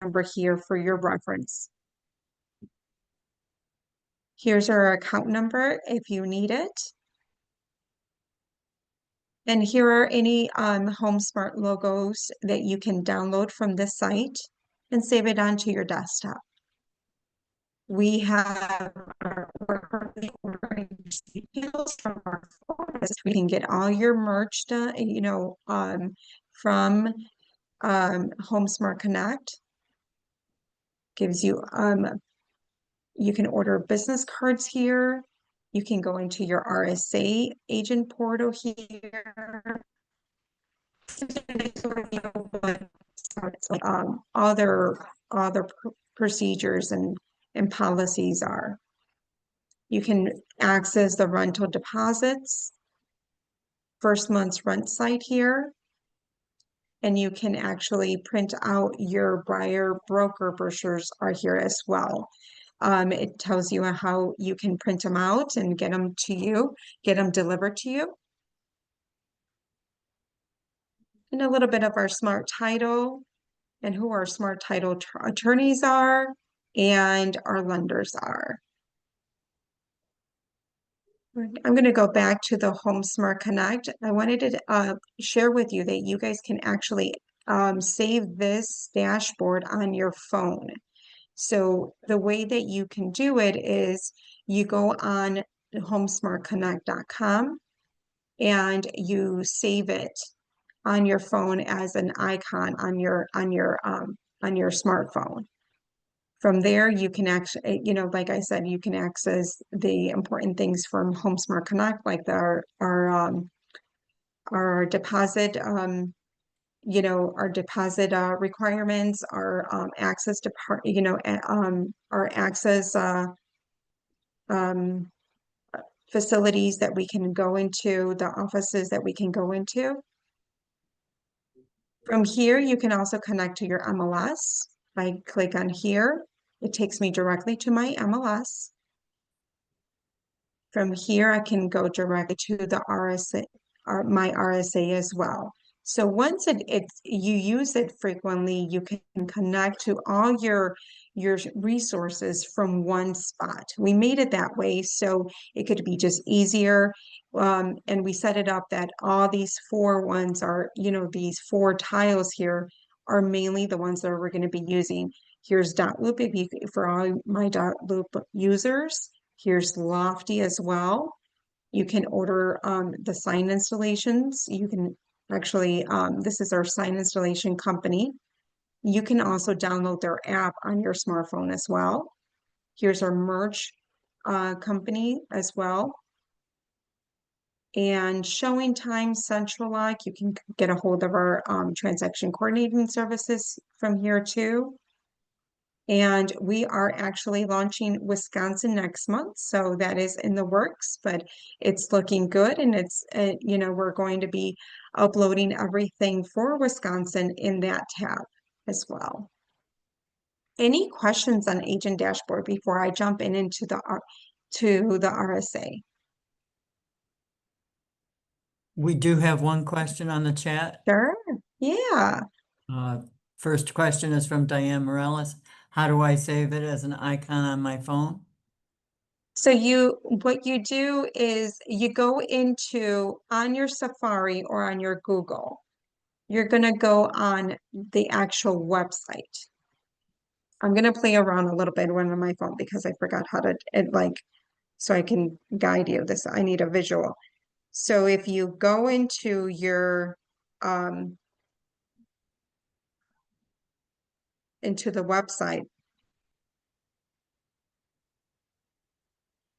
number here for your reference. Here's our account number if you need it. And here are any HomeSmart logos that you can download from this site and save it onto your desktop. We have we're currently ordering receipt panels from our photos. We can get all your merch done, from HomeSmart Connect. Gives you you can order business cards here. You can go into your RSA agent portal here. Other procedures and policies are. You can access the rental deposits, first month's rent site here, and you can actually print out your buyer broker brochures are here as well. It tells you how you can print them out and get them to you, get them delivered to you. And a little bit of our smart title and who our smart title attorneys are and our lenders are. I'm going to go back to the HomeSmart Connect. I wanted to share with you that you guys can actually save this dashboard on your phone. So the way that you can do it is you go on homesmartconnect.com and you save it on your phone as an icon on your smartphone. From there, you can actually, like I said, you can access the important things from HomeSmart Connect, like our deposit, our deposit requirements, our access to our access um, facilities that we can go into, the offices that we can go into. From here, you can also connect to your MLS. I click on here. It takes me directly to my MLS. From here, I can go directly to the RSA, my RSA as well. So once you use it frequently, you can connect to all your resources from one spot. We made it that way so it could be just easier. And we set it up that all these four ones are, these four tiles here are mainly the ones that we're going to be using. Here's Dotloop for all my Dotloop users. Here's Lofty as well. You can order the sign installations. You can actually, this is our sign installation company. You can also download their app on your smartphone as well. Here's our merch company as well. And showing time central lock, you can get a hold of our transaction coordinating services from here too. And we are actually launching Wisconsin next month. So that is in the works, but it's looking good. And it's, we're going to be uploading everything for Wisconsin in that tab as well. Any questions on Agent Dashboard before I jump into the RSA? We do have one question on the chat. Sure. Yeah. First question is from Diane Morales. How do I save it as an icon on my phone? So what you do is you go on your Safari or on your Google, you're going to go on the actual website. I'm going to play around a little bit on my phone because I forgot how to, so I can guide you. I need a visual. So if you go into into the website,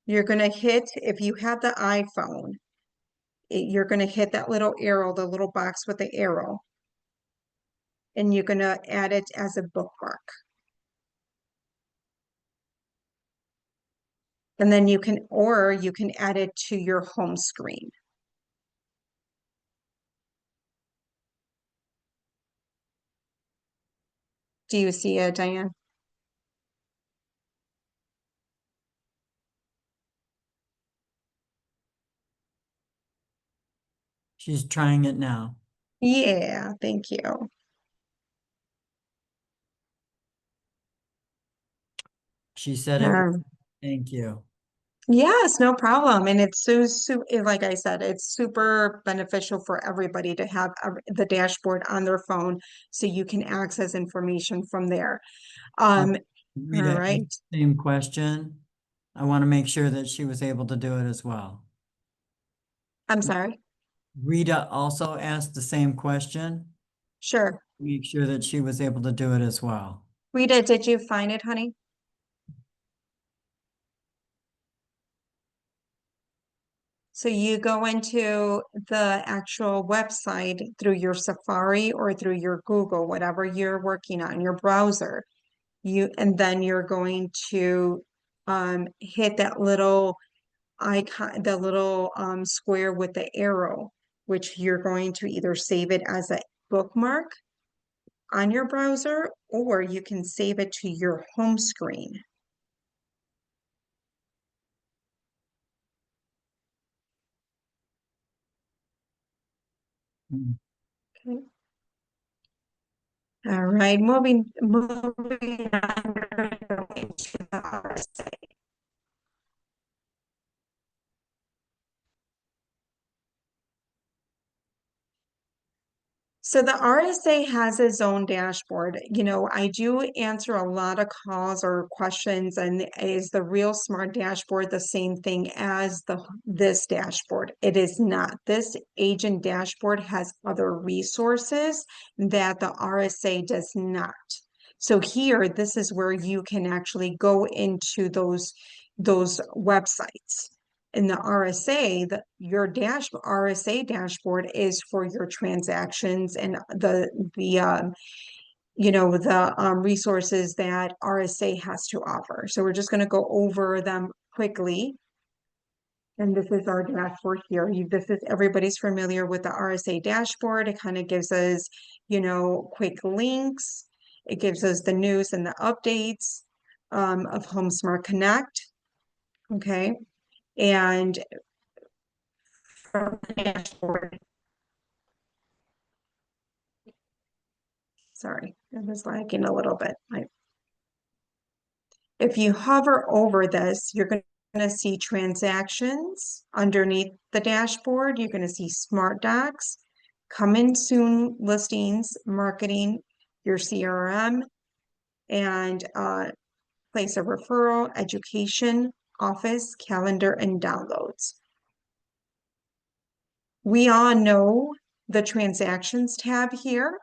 you're going to hit, if you have the iPhone, you're going to hit that little arrow, the little box with the arrow, and you're going to add it as a bookmark. And then you can add it to your home screen. Do you see it, Diane? She's trying it now. Yeah, thank you. She said it. Um, Thank you. yes, no problem. And it's like I said, it's super beneficial for everybody to have the dashboard on their phone so you can access information from there. Uh, Um, all Rita, right. same question. I want to make sure that she was able to do it as well. I'm sorry. Rita also asked the same question. Sure. Make sure that she was able to do it as well. Rita, did you find it, honey? So you go into the actual website through your Safari or through your Google, whatever you're working on, your browser. And then you're going to hit that little icon, the little square with the arrow, which you're going to either save it as a bookmark on your browser, or you can save it to your home screen. Mm. Okay. All right, moving on into the RSA. So the RSA has its own dashboard. You know, I do answer a lot of calls or questions, and is the Real Smart dashboard the same thing as this dashboard? It is not. This agent dashboard has other resources that the RSA does not. So here, this is where you can actually go into those websites. In the RSA, your RSA dashboard is for your transactions and the resources that RSA has to offer. So we're just going to go over them quickly. And this is our dashboard here. Everybody's familiar with the RSA dashboard. It kind of gives us, quick links. It gives us the news and the updates of HomeSmart Connect. Okay. And from the dashboard, sorry, it was lagging a little bit. If you hover over this, you're going to see transactions underneath the dashboard. You're going to see Smart Docs, coming soon listings, marketing, your CRM, and place of referral, education, office, calendar, and downloads. We all know the transactions tab here.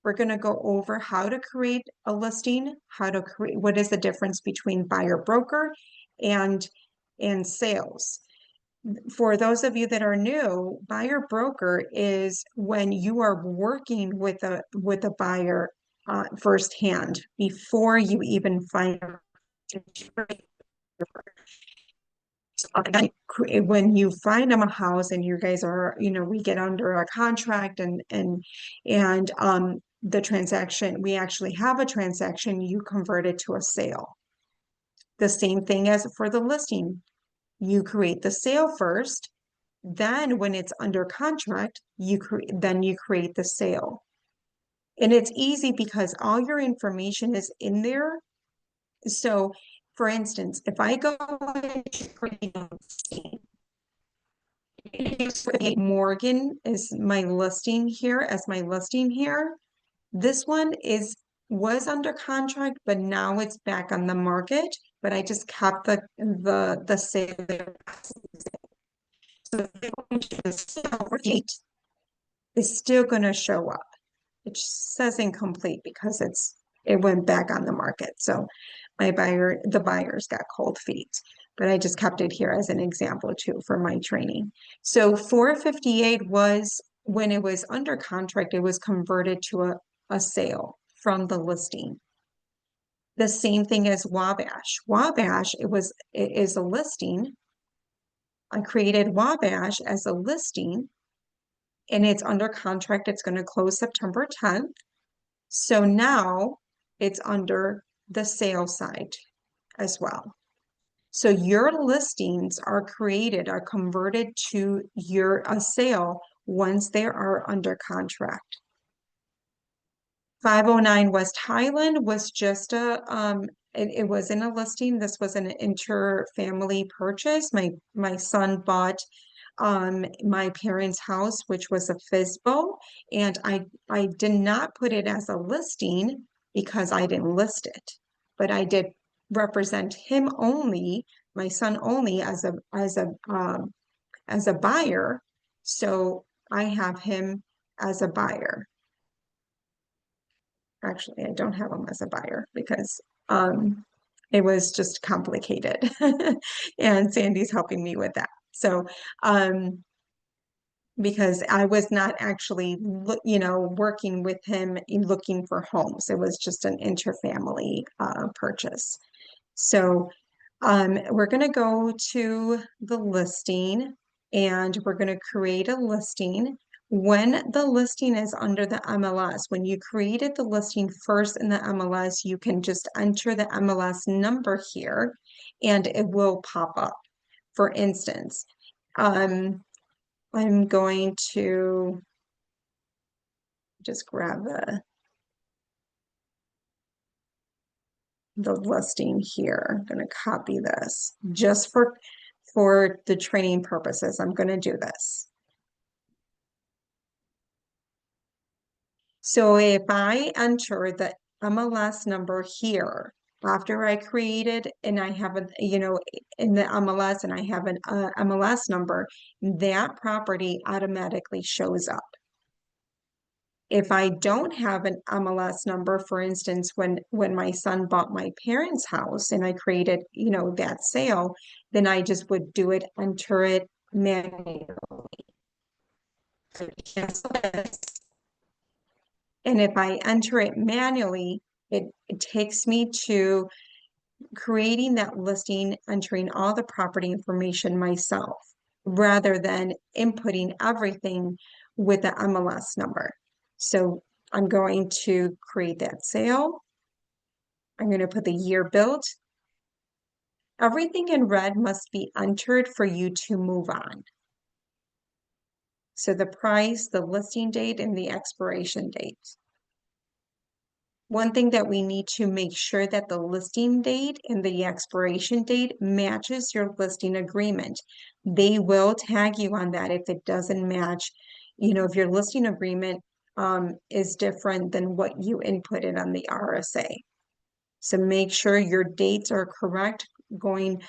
We're going to go over how to create a listing, what is the difference between buyer broker and sales. For those of you that are new, buyer broker is when you are working with a buyer firsthand before you even find when you find them a house and you guys are, we get under a contract and the transaction, we actually have a transaction, you convert it to a sale. The same thing as for the listing. You create the sale first, then when it's under contract, you create the sale. And it's easy because all your information is in there. So for instance, if I go into create a listing, Morgan is my listing here as my listing here. This one was under contract, but now it's back on the market. But I just kept the sale there. So the sale rate is still going to show up. It says incomplete because it went back on the market. So the buyers got cold feet, but I just kept it here as an example too for my training. So 458 was when it was under contract, it was converted to a sale from the listing. The same thing as Wabash. Wabash, it is a listing. I created Wabash as a listing and it's under contract. It's going to close September 10th. So now it's under the sale side as well. So your listings are converted to a sale once they are under contract. 509 West Highland was just it wasn't a listing. This was an inter-family purchase. My son bought my parents' house, which was a FSBO, and I did not put it as a listing because I didn't list it, but I did represent him only, my son only as a buyer. So I have him as a buyer. Actually, I don't have him as a buyer because it was just complicated. And Sandy's helping me with that. So because I was not actually, working with him in looking for homes. It was just an interfamily purchase. So we're going to go to the listing and we're going to create a listing. When the listing is under the MLS, when you created the listing first in the MLS, you can just enter the MLS number here and it will pop up. For instance, I'm going to just grab the listing here. I'm going to copy this just for the training purposes. I'm going to do this. So if I enter the MLS number here, after I created and I have a, in the MLS and I have an MLS number, that property automatically shows up. If I don't have an MLS number, for instance, when my son bought my parents' house and I created, that sale, then I just would do it, enter it manually. Cancel this. And if I enter it manually, it takes me to creating that listing, entering all the property information myself, rather than inputting everything with the MLS number. So I'm going to create that sale. I'm going to put the year built. Everything in red must be entered for you to move on. So the price, the listing date, and the expiration date. One thing that we need to make sure that the listing date and the expiration date matches your listing agreement. They will tag you on that if it doesn't match, if your listing agreement is different than what you inputted on the RSA. So make sure your dates are correct, going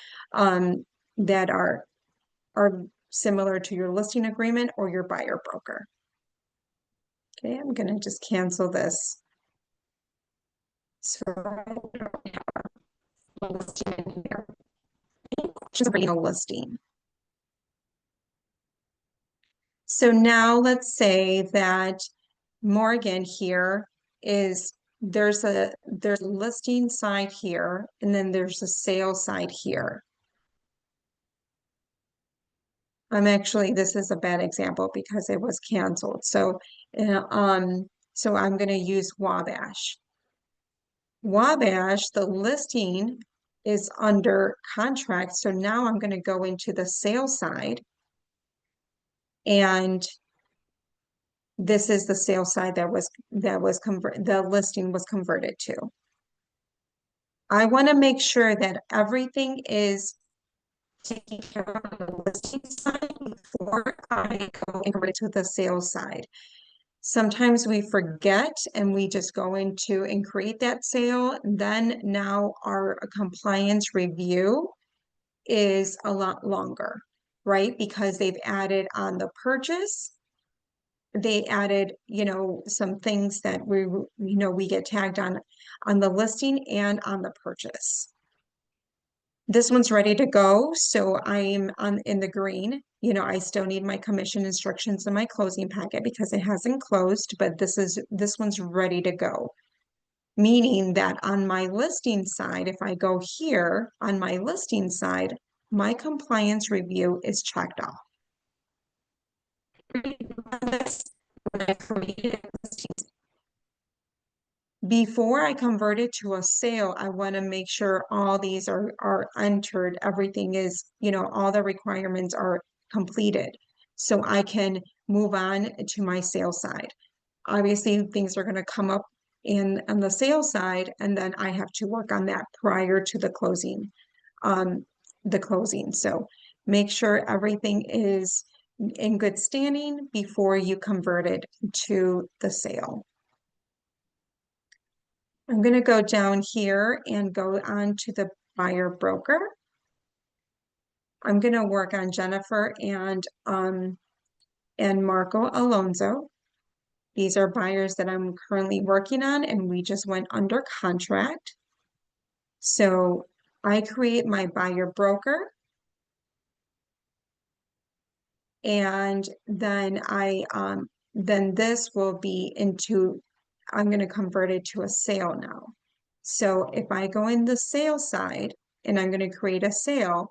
that are similar to your listing agreement or your buyer broker. Okay, I'm going to just cancel this. So listing in here. Just bring a listing. So now let's say that Morgan here is there's a listing side here and then there's a sale side here. This is a bad example because it was canceled. So so I'm going to use Wabash. Wabash, the listing is under contract. So now I'm going to go into the sale side. And this is the sale side that was the listing was converted to. I want to make sure that everything is taken care of on the listing side before I go and convert it to the sales side. Sometimes we forget and we just go into and create that sale. Then now our compliance review is a lot longer, right? Because they've added on the purchase. They added, some things that we get tagged on the listing and on the purchase. This one's ready to go, so I'm in the green. I still need my commission instructions in my closing packet because it hasn't closed, but this one's ready to go. Meaning that on my listing side, if I go here on my listing side, my compliance review is checked off. Before I convert it to a sale, I want to make sure all these are entered. Everything is, all the requirements are completed. So I can move on to my sale side. Obviously, things are going to come up in on the sales side, and then I have to work on that prior to um, the closing. So make sure everything is in good standing before you convert it to the sale. I'm going to go down here and go on to the buyer broker. I'm going to work on Jennifer and Marco Alonso. These are buyers that I'm currently working on, and we just went under contract. So I create my buyer broker, and then then this will be into, I'm going to convert it to a sale now. So if I go in the sales side and I'm going to create a sale,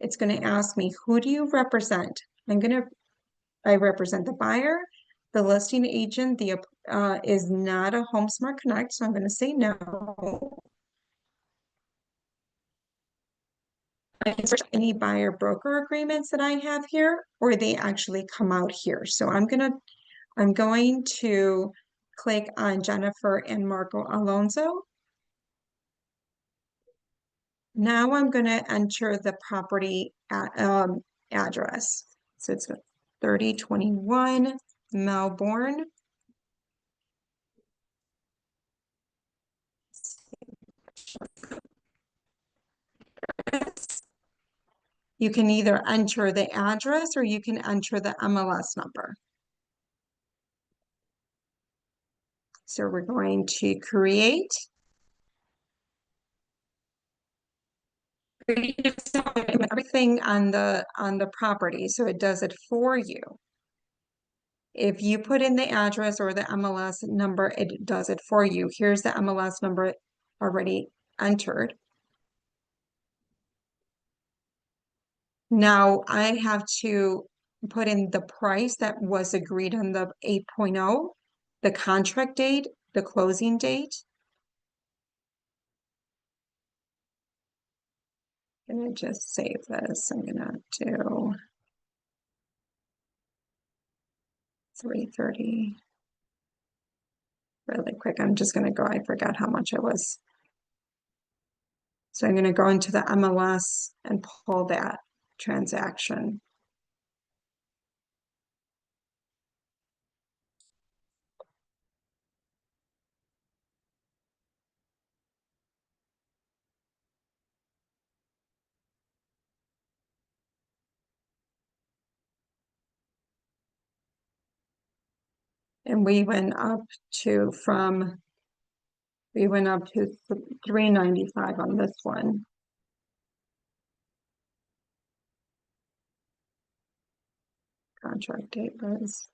it's going to ask me, who do you represent? I represent the buyer, the listing agent, is not a HomeSmart Connect, so I'm going to say no. I can search any buyer broker agreements that I have here, or they actually come out here. So I'm going to click on Jennifer and Marco Alonso. Now I'm going to enter the property address. So it's 3021 Melbourne. You can either enter the address or you can enter the MLS number. So we're going to create. Everything on the property, so it does it for you. If you put in the address or the MLS number, it does it for you. Here's the MLS number already entered. Now I have to put in the price that was agreed on the 8.0, the contract date, the closing date. I'm gonna just save this. I'm gonna do 3:30 really quick. I'm just gonna go, I forgot how much it was. So I'm gonna go into the MLS and pull that transaction. And we went up to 395 on this one. Contract date was.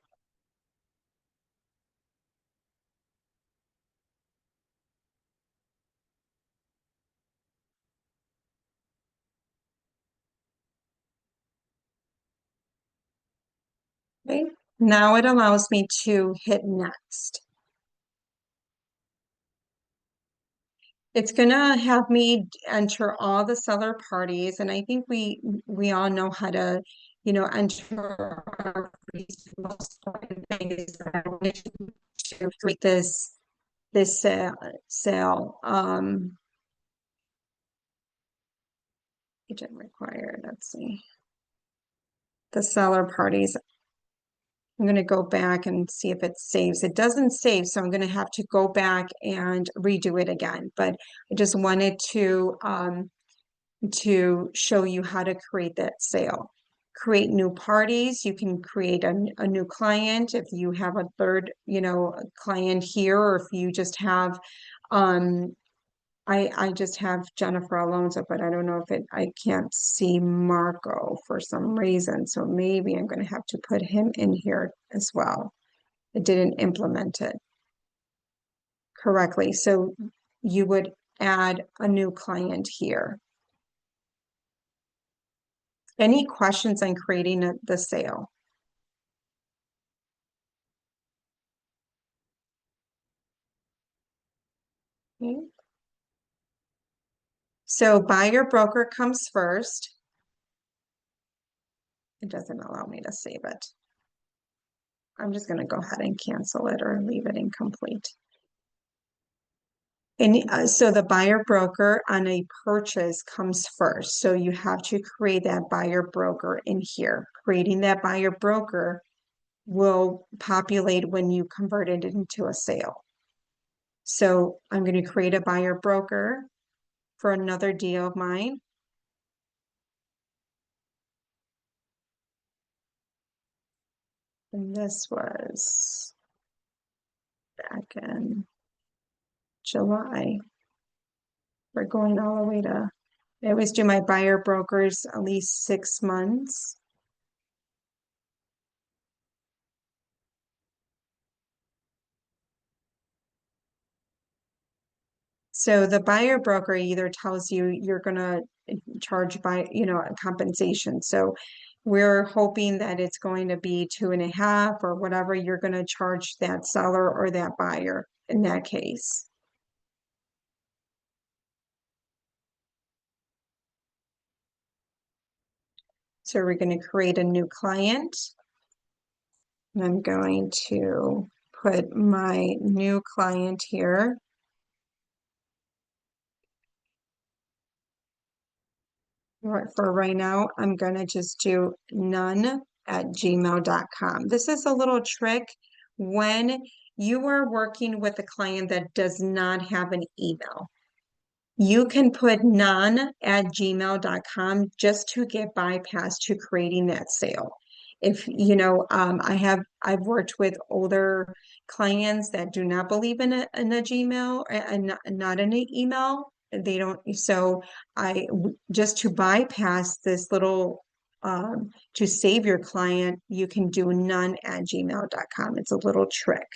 Okay. Now it allows me to hit next. It's gonna have me enter all the seller parties, and I think we all know how to, enter our parties. The most important thing is that I wanted to create this sale. Agent required. Let's see. The seller parties. I'm going to go back and see if it saves. It doesn't save, so I'm going to have to go back and redo it again. But I just wanted to show you how to create that sale. Create new parties. You can create a new client if you have a third, client here, or if you just have, I just have Jennifer Alonso, but I don't know if I can't see Marco for some reason. So maybe I'm going to have to put him in here as well. It didn't implement it correctly. So you would add a new client here. Any questions on creating the sale? Okay. So buyer broker comes first. It doesn't allow me to save it. I'm just going to go ahead and cancel it or leave it incomplete. And so the buyer broker on a purchase comes first. So you have to create that buyer broker in here. Creating that buyer broker will populate when you convert it into a sale. So I'm going to create a buyer broker for another deal of mine. And this was back in July. We're going all the way to, I always do my buyer brokers at least 6 months. So the buyer broker either tells you you're gonna charge by, a compensation. So we're hoping that it's going to be 2.5 or whatever you're gonna charge that seller or that buyer in that case. So we're going to create a new client. And I'm going to put my new client here. For right now, I'm going to just do none@gmail.com. This is a little trick when you are working with a client that does not have an email. You can put none@gmail.com just to get bypassed to creating that sale. If I've worked with older clients that do not believe in a Gmail and not in an email. They don't, so just to bypass this little to save your client, you can do none@gmail.com. It's a little trick.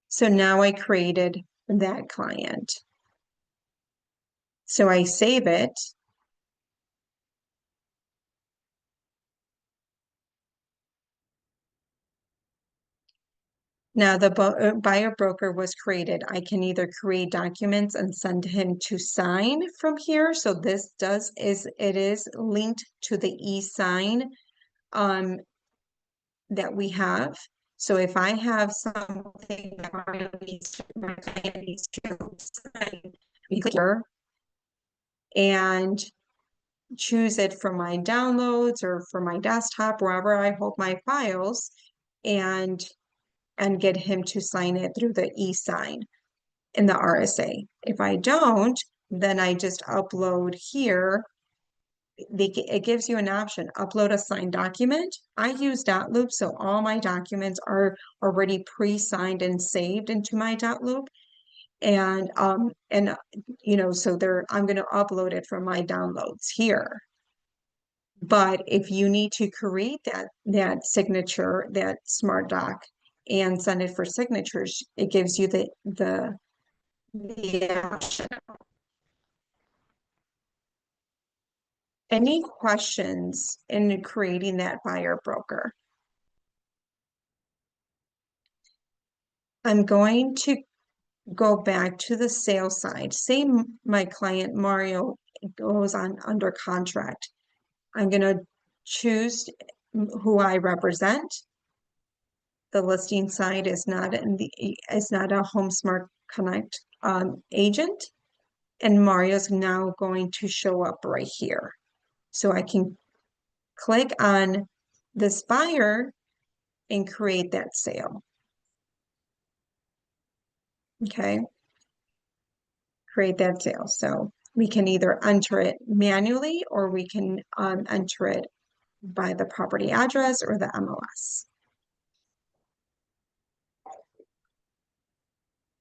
So now I created that client. So I save it. Now the buyer broker was created. I can either create documents and send him to sign from here. So this it is linked to the e-sign that we have. So if I have something that my client needs to sign, we click here and choose it from my downloads or for my desktop, wherever I hold my files, and get him to sign it through the e-sign in the RSA. If I don't, then I just upload here. It gives you an option, upload a signed document. I use Dotloop, so all my documents are already pre-signed and saved into my Dotloop. And so I'm going to upload it from my downloads here. But if you need to create that signature, that smart doc, and send it for signatures, it gives you the option. Any questions in creating that buyer broker? I'm going to go back to the sales side. Say my client Mario goes on under contract. I'm going to choose who I represent. The listing side is not a HomeSmart Connect agent, and Mario's now going to show up right here. So I can click on this buyer and create that sale. Okay, create that sale. So we can either enter it manually or we can enter it by the property address or the MLS.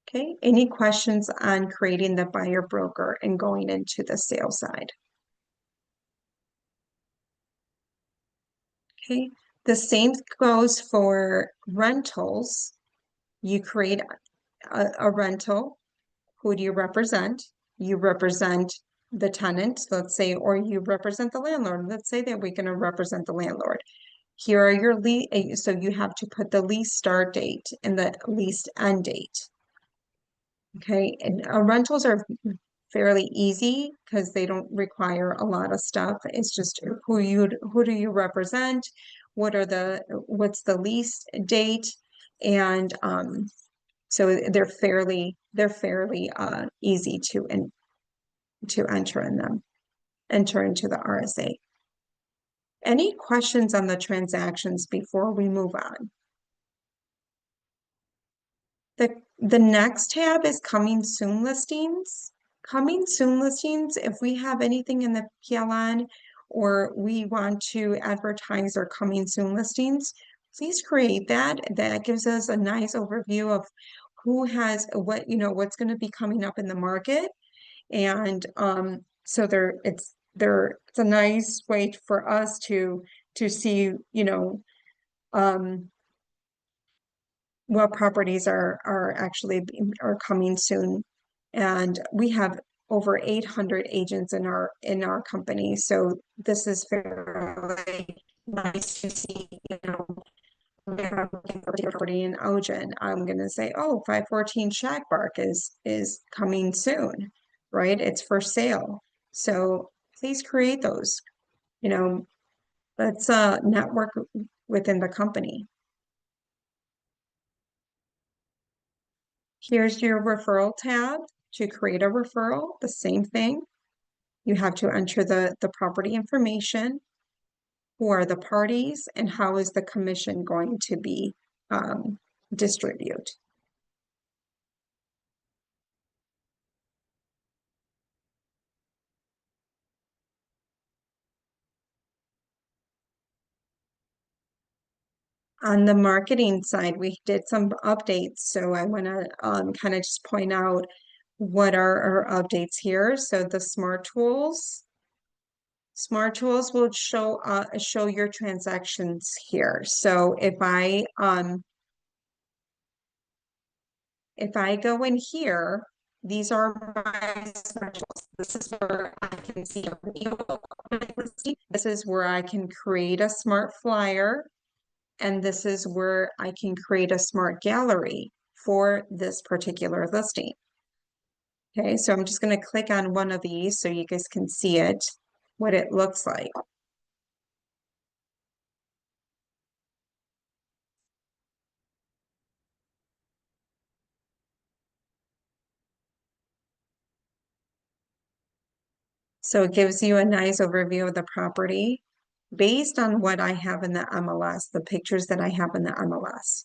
Okay, any questions on creating the buyer broker and going into the sales side? Okay, the same goes for rentals. You create a rental. Who do you represent? You represent the tenant, let's say, or you represent the landlord. Let's say that we're going to represent the landlord. Here are your lease, so you have to put the lease start date and the lease end date. Okay, and rentals are fairly easy because they don't require a lot of stuff. It's just who do you what's the lease date, and So they're fairly easy to enter into the RSA. Any questions on the transactions before we move on? The next tab is coming soon listings. Coming soon listings, if we have anything in the PLN or we want to advertise our coming soon listings, please create that. That gives us a nice overview of who has what, what's going to be coming up in the market. And so it's a nice way for us to see, um, what properties are coming soon. And we have over 800 agents in our company. So this is fairly nice to see, if I'm looking for a property in Ogen, I'm gonna say, oh, 514 Shack Bark is coming soon, right? It's for sale. So please create those, you know, let's network within the company. Here's your referral tab. To create a referral, the same thing. You have to enter the property information, who are the parties, and how is the commission going to be distributed. On the marketing side, we did some updates, so I want to kind of just point out what are our updates here. So the smart tools will show your transactions here. So if I go in here, these are my smart tools. This is where I can see a video. This is where I can create a smart flyer. And this is where I can create a smart gallery for this particular listing. Okay, so I'm just going to click on one of these so you guys can see it, what it looks like. So it gives you a nice overview of the property based on what I have in the MLS, the pictures that I have in the MLS.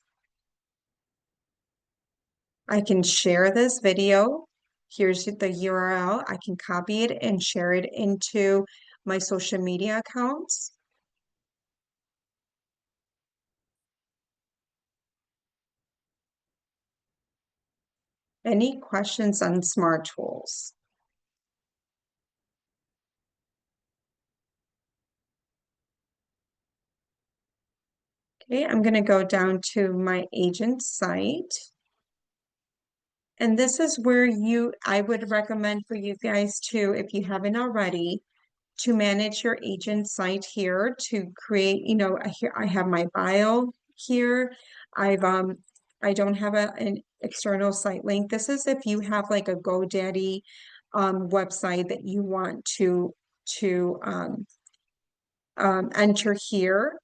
I can share this video. Here's the URL. I can copy it and share it into my social media accounts. Any questions on smart tools? Okay, I'm going to go down to my agent site. And this is where I would recommend for you guys to, if you haven't already, to manage your agent site here to create, here I have my bio here. I don't have an external site link. This is if you have like a GoDaddy website that you want to enter here.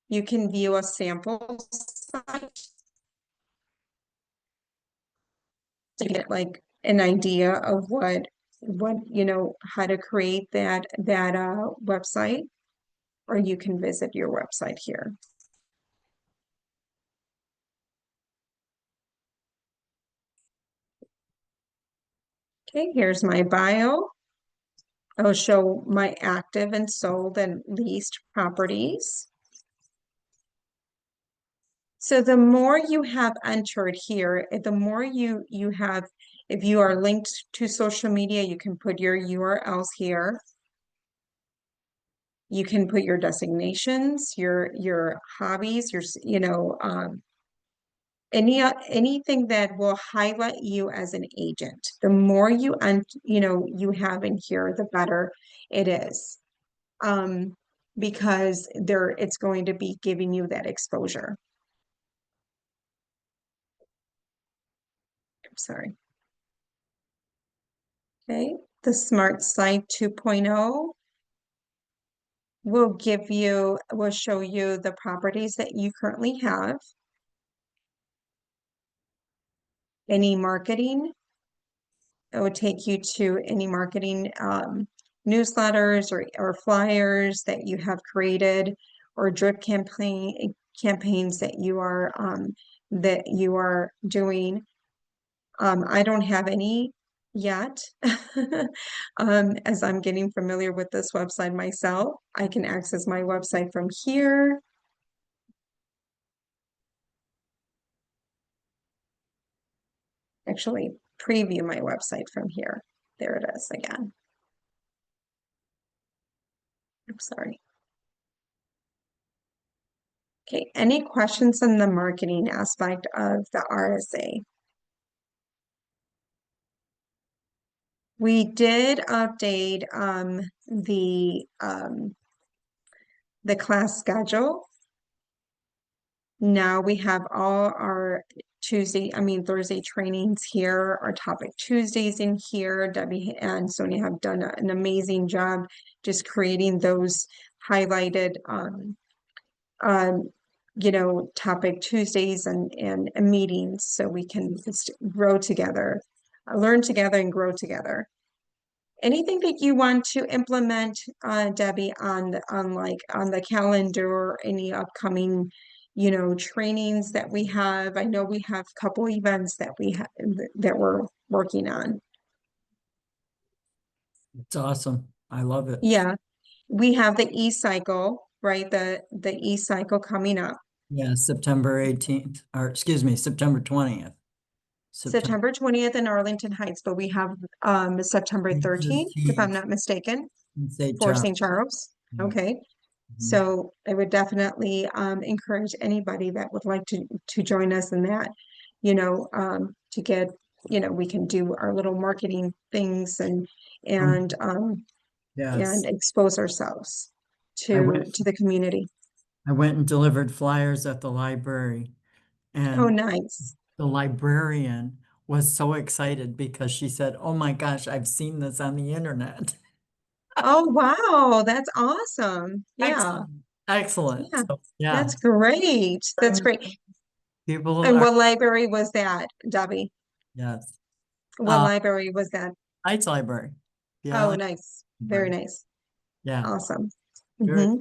You can view a sample site to get like an idea of what how to create that website, or you can visit your website here. Okay, here's my bio. I'll show my active and sold and leased properties. So the more you have entered here, the more you have, if you are linked to social media, you can put your URLs here. You can put your designations, your hobbies, anything that will highlight you as an agent. The more you have in here, the better it is. Because it's going to be giving you that exposure. I'm sorry. Okay, the Smart Site 2.0. will show you the properties that you currently have, any marketing. It would take you to any marketing newsletters or flyers that you have created, or drip campaigns that you are doing. I don't have any yet. As I'm getting familiar with this website myself, I can access my website from here. Actually, preview my website from here. There it is again. I'm sorry. Okay, any questions on the marketing aspect of the RSA? We did update the class schedule. Now we have all our Thursday trainings here, our topic Tuesdays in here. Debbie and Sonia have done an amazing job just creating those highlighted topic Tuesdays and meetings so we can just grow together, learn together and grow together. Anything that you want to implement, Debbie, on the calendar, or any upcoming, trainings that we have? I know we have a couple events that we're working on. It's awesome. I love it. Yeah, we have the e-cycle, right? The e-cycle coming up. Yeah, September 18th, or excuse me, September 20th. September 20th in Arlington Heights, but we have September 13th, if I'm not mistaken, St. for Charles. St. Charles. Yeah. Okay. Mhm. So I would definitely encourage anybody that would like to join us in that, to get, we can do our little marketing things Um, and Yes, expose ourselves I to went, the community. I went and delivered flyers at the library, Oh, and nice. the librarian was so excited because she said, "Oh my gosh, I've seen this on the internet." Oh, wow. That's awesome. Yeah. Excellent. Excellent. Yeah. So, yeah, That's great. That's great. people And are, what library was that, Debbie? yes. What Uh, library was that? Heights Library. Yeah, Oh, nice. Very Library. nice. Yeah, Awesome. very.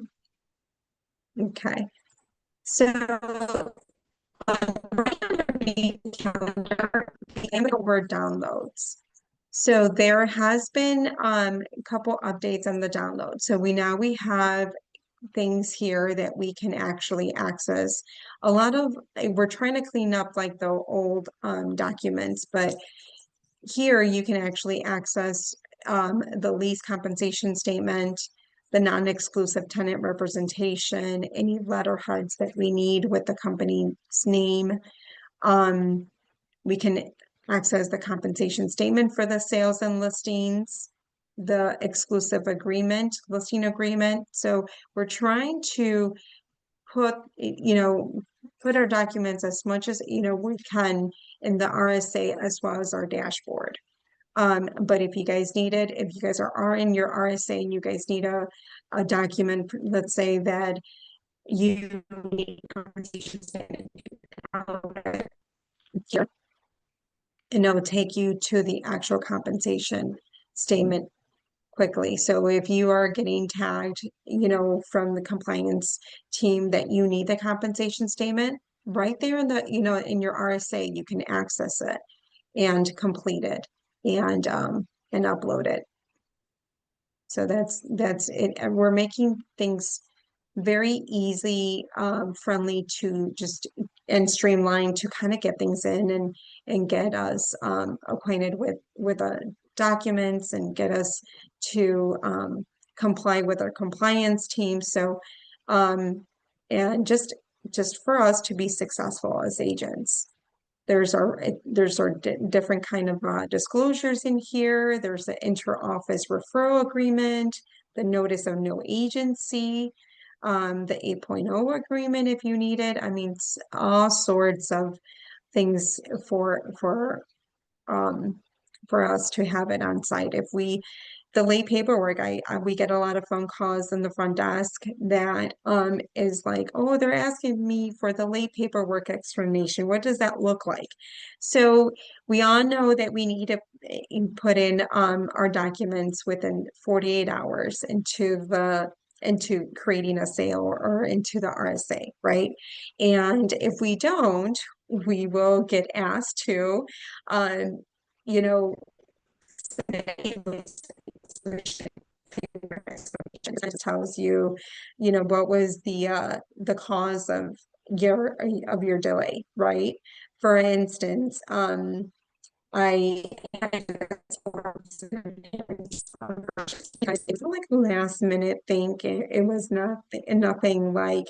Okay. So, right underneath the calendar, the email word downloads. So there has been a couple updates on the download. So we have things here that we can actually access. We're trying to clean up like the old documents, but here you can actually access the lease compensation statement, the non-exclusive tenant representation, any letterheads that we need with the company's name. Um, we can access the compensation statement for the sales and listings, the exclusive listing agreement. So we're trying to put our documents as much as, we can in the RSA as well as our dashboard. But if you guys need it, if you guys are in your RSA and you guys need a document, let's say that you need compensation statement, here, and it'll take you to the actual compensation statement quickly. So if you are getting tagged, from the compliance team that you need the compensation statement, right there in your RSA, you can access it and complete it and upload it. So that's it. And we're making things very easy, friendly to just and streamlined to kind of get things in and get us acquainted with documents and get us to comply with our compliance team. So and just for us to be successful as agents. There's our different kind of disclosures in here. There's the inter-office referral agreement, the notice of no agency, the 8.0 agreement if you need it. I mean, all sorts of things for um for us to have it on site. the late paperwork, we get a lot of phone calls in the front desk that is like, oh, they're asking me for the late paperwork explanation. What does that look like? So we all know that we need to put in our documents within 48 hours into creating a sale or into the RSA, right? And if we don't, we will get asked to, um, you know, it tells you, what was the cause of your delay, right? For instance, I it's like last minute thing. It was nothing like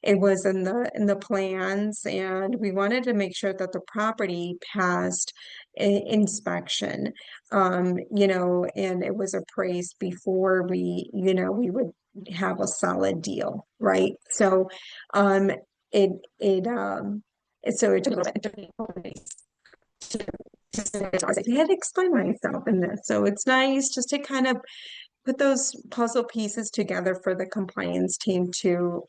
it was in the plans, and we wanted to make sure that the property passed inspection, and it was appraised before we would have a solid deal, right? So, um, it it so it took I had to explain myself in this. So it's nice just to kind of put those puzzle pieces together for the compliance team to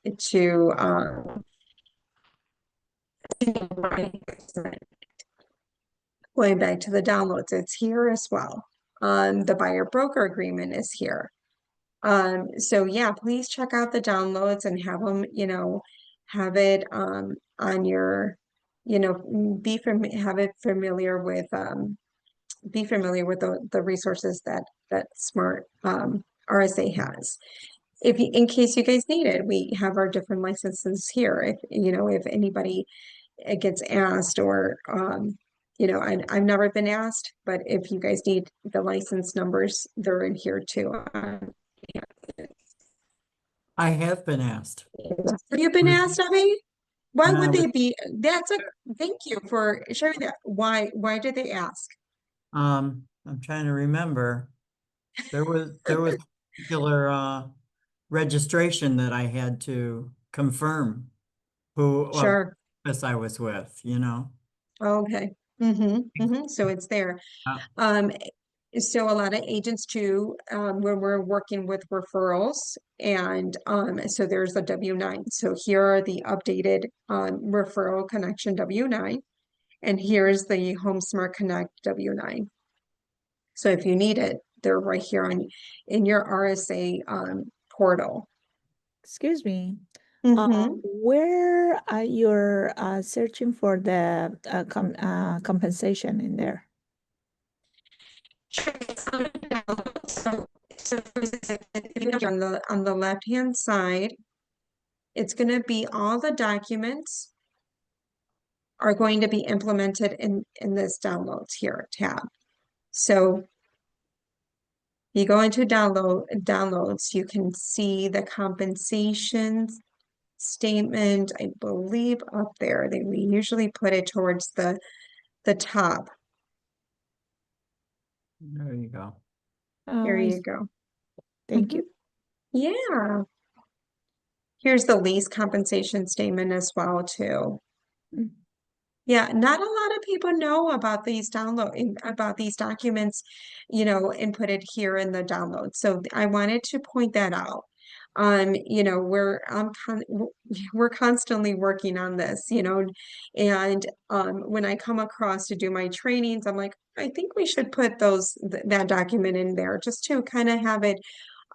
going back to the downloads, it's here as well. The buyer broker agreement is here. So yeah, please check out the downloads and have them, have it on your, have it familiar with be familiar with the resources that Smart RSA has. In case you guys need it, we have our different licenses here. If anybody gets asked or I've never been asked, but if you guys need the license numbers, they're in here too. I have been asked. Have you been asked, Abby? Why When I would was, they be? Thank you for sharing that. Why did they ask? I'm trying to remember. There was a particular registration that I had to confirm who Sure. office I was with, you know. Okay. So it's there. Uh, Um, so a lot of agents too, when we're working with referrals, and so there's a W-9. So here are the updated referral connection W-9, and here's the HomeSmart Connect W-9. So if you need it, they're right here in your RSA portal. Excuse me. Mm-hmm. Where are you searching for the compensation in there? Sure. So if you look on the left-hand side, it's going to be all the documents are going to be implemented in this downloads here tab. So you go into downloads, you can see the compensation statement, I believe up there. We usually put it towards the top. There you go. Oh, Here you go. thank you. Yeah. Here's the lease compensation statement as well too. Mm. Yeah, not a lot of people know about about these documents, inputted here in the download. So I wanted to point that out. We're constantly working on this, and when I come across to do my trainings, I'm like, I think we should put that document in there just to kind of have it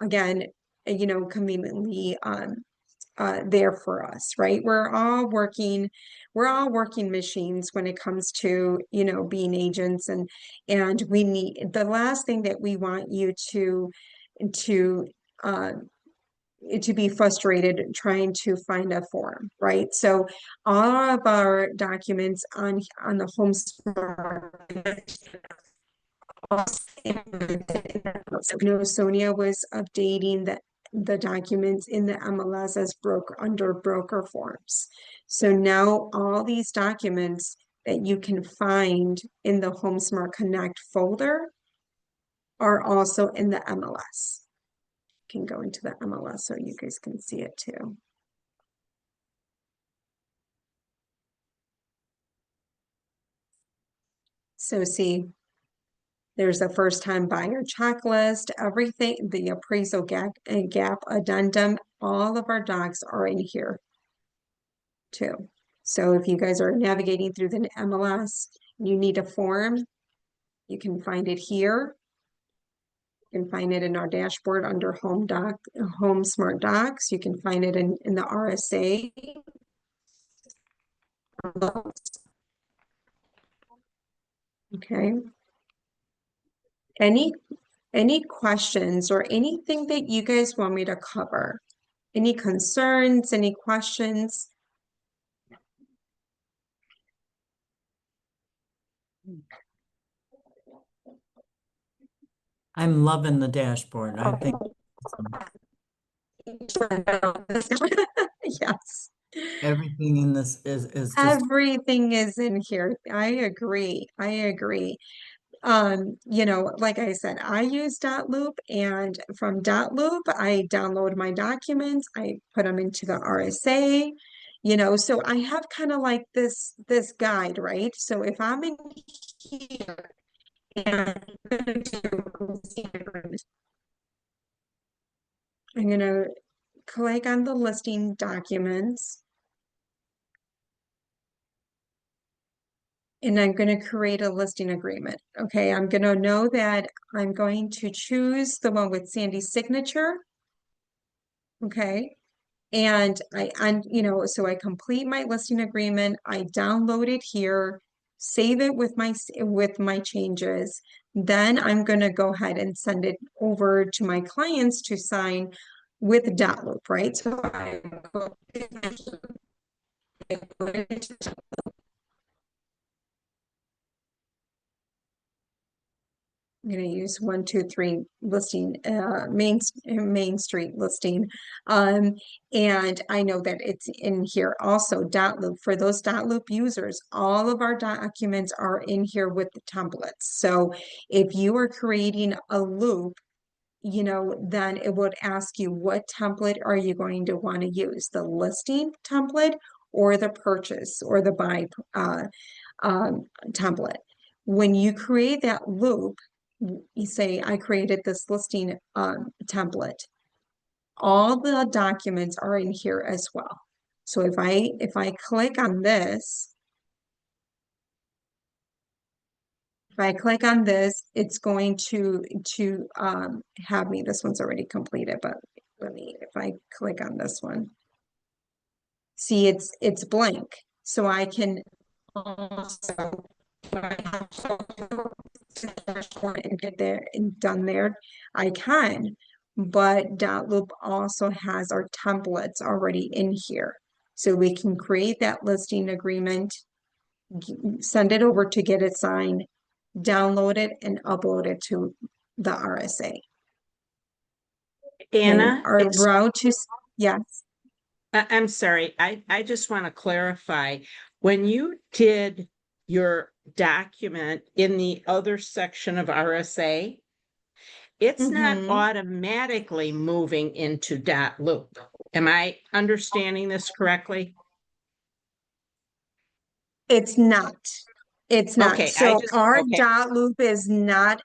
again, conveniently there for us, right? We're all working machines when it comes to, being agents, and we need the last thing that we want you to uh to be frustrated trying to find a form, right? So all of our documents on the home so Sonia was updating the documents in the MLS as under broker forms. So now all these documents that you can find in the HomeSmart Connect folder are also in the MLS. You can go into the MLS so you guys can see it too. So see, There's a first-time buyer checklist, everything, the appraisal gap addendum, all of our docs are in here too. So if you guys are navigating through the MLS, you need a form, you can find it here. You can find it in our dashboard under Home Smart Docs. You can find it in the RSA. Okay. Any questions or anything that you guys want me to cover? Any concerns, any questions? I'm loving the dashboard. I think Yes. everything in this is just, Everything is in here. I agree. I agree. You know, like I said, I use Loop, and from Loop, I download my documents, I put them into the RSA, you know, so I have kind of like this guide, right? So if I'm in here and I'm gonna click on the listing documents. And I'm going to create a listing agreement. Okay, I'm going to know that I'm going to choose the one with Sandy's signature. Okay, and you know, so I complete my listing agreement. I download it here, save it with my changes. Then I'm going to go ahead and send it over to my clients to sign with Loop, right? So I go into I'm going to use 123 listing, Main Street listing. And I know that it's in here also, Loop. For those Loop users, all of our documents are in here with the templates. So if you are creating a loop, you know, then it would ask you what template are you going to want to use, the listing template or the purchase or the buy template. When you create that loop, you say, I created this listing template. All the documents are in here as well. So if I click on this, it's going to have me, this one's already completed, but if I click on this one, see it's blank. So I can also and get there and done there, I can. But Loop also has our templates already in here. So we can create that listing agreement, send it over to get it signed, download it, and upload it to the RSA. Anna, Our route to, yes. I'm sorry. I just want to clarify. When you did your document in the other section of RSA, it's not automatically moving into .loop. Am I understanding this correctly? It's not. It's not. Okay, So our okay. .loop is not,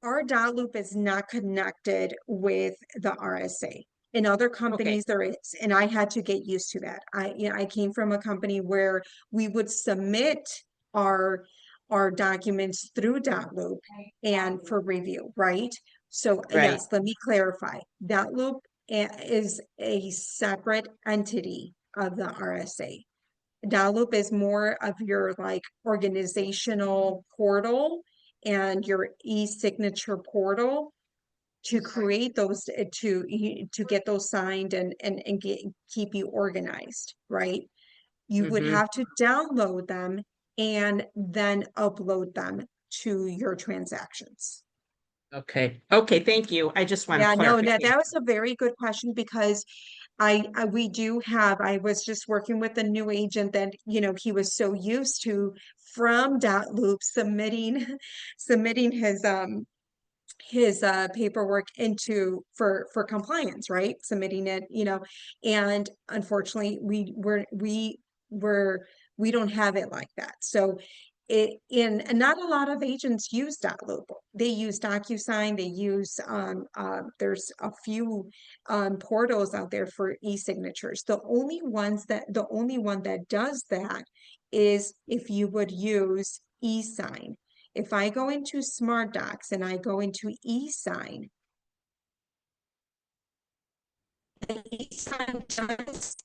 our loop is not connected with the RSA. In other companies, there is, and I had to get used to that. I came from a company where we would submit our documents through loop and for review, right? So Right. yes, let me clarify. Loop is a separate entity of the RSA. Loop is more of your like organizational portal and your e-signature portal to create those to get those signed and keep you organized, right? You would have to download them and then upload them to your transactions. Okay. Okay. Thank you. I just want Yeah, no, that clarification. was a very good question because we do have, I was just working with a new agent that, you know, he was so used to from Loop submitting his paperwork into for compliance, right? Submitting it, you know, and unfortunately we don't have it like that. So and not a lot of agents use .loop. They use DocuSign, they use, there's a few portals out there for e-signatures. The only one that does that is if you would use e-sign. If I go into Smart Docs and I go into e-sign, the e-sign does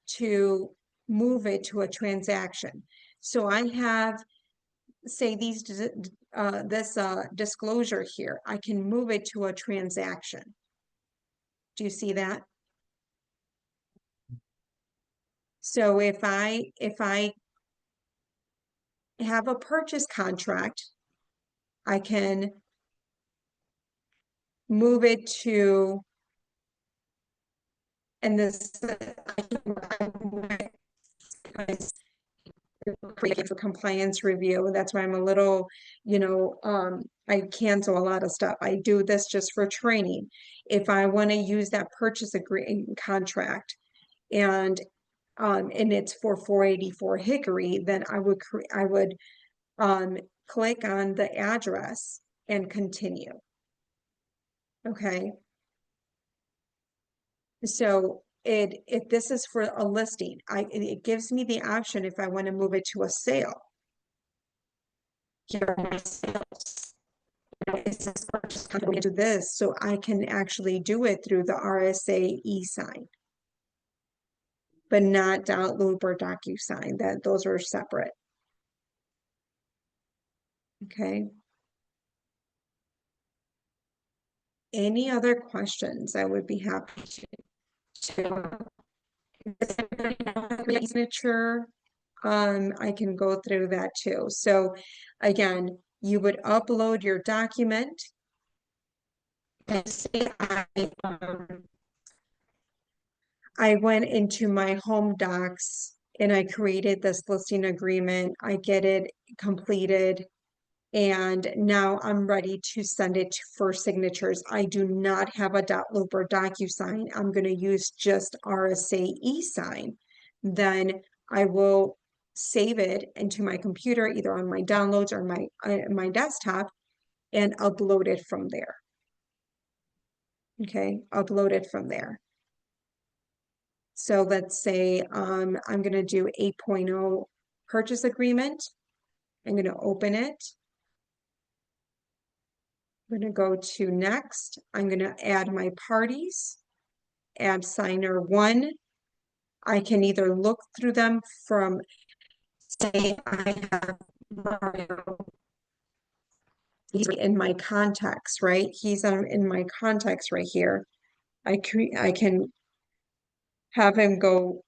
to move it to a transaction. So I have, say, this disclosure here. I can move it to a transaction. Do you see that? So if I have a purchase contract, I can move it to, and this create for compliance review. That's why I'm a little, I cancel a lot of stuff. I do this just for training. If I want to use that purchase agreement contract and it's for 484 Hickory, then I would click on the address and continue. Okay. So if this is for a listing, it gives me the option if I want to move it to a sale. Here are my sales. It says purchase contract to this, so I can actually do it through the RSA e-sign, but not .loop or DocuSign. Those are separate. Okay. Any other questions? I would be happy to. Does everybody know how to signature? I can go through that too. So again, you would upload your document and say I went into my home docs and I created this listing agreement. I get it completed. And now I'm ready to send it for signatures. I do not have a .loop or DocuSign. I'm going to use just RSA e-sign. Then I will save it into my computer, either on my downloads or my desktop, and upload it from there. Okay, upload it from there. So let's say I'm going to do 8.0 purchase agreement. I'm going to open it. I'm going to go to next. I'm going to add my parties, add signer 1. I can either look through them from, say, I have Mario. He's in my contacts, right? He's in my contacts right here. I can have him go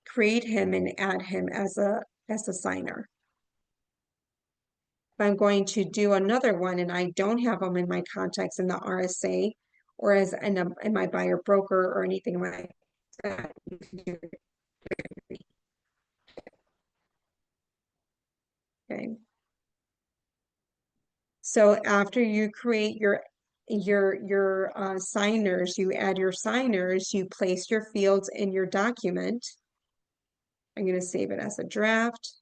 create him and add him as a signer. If I'm going to do another one and I don't have them in my contacts in the RSA or as in my buyer broker or anything like that, you can do it. Okay. So after you create your signers, you add your signers, you place your fields in your document. I'm going to save it as a draft.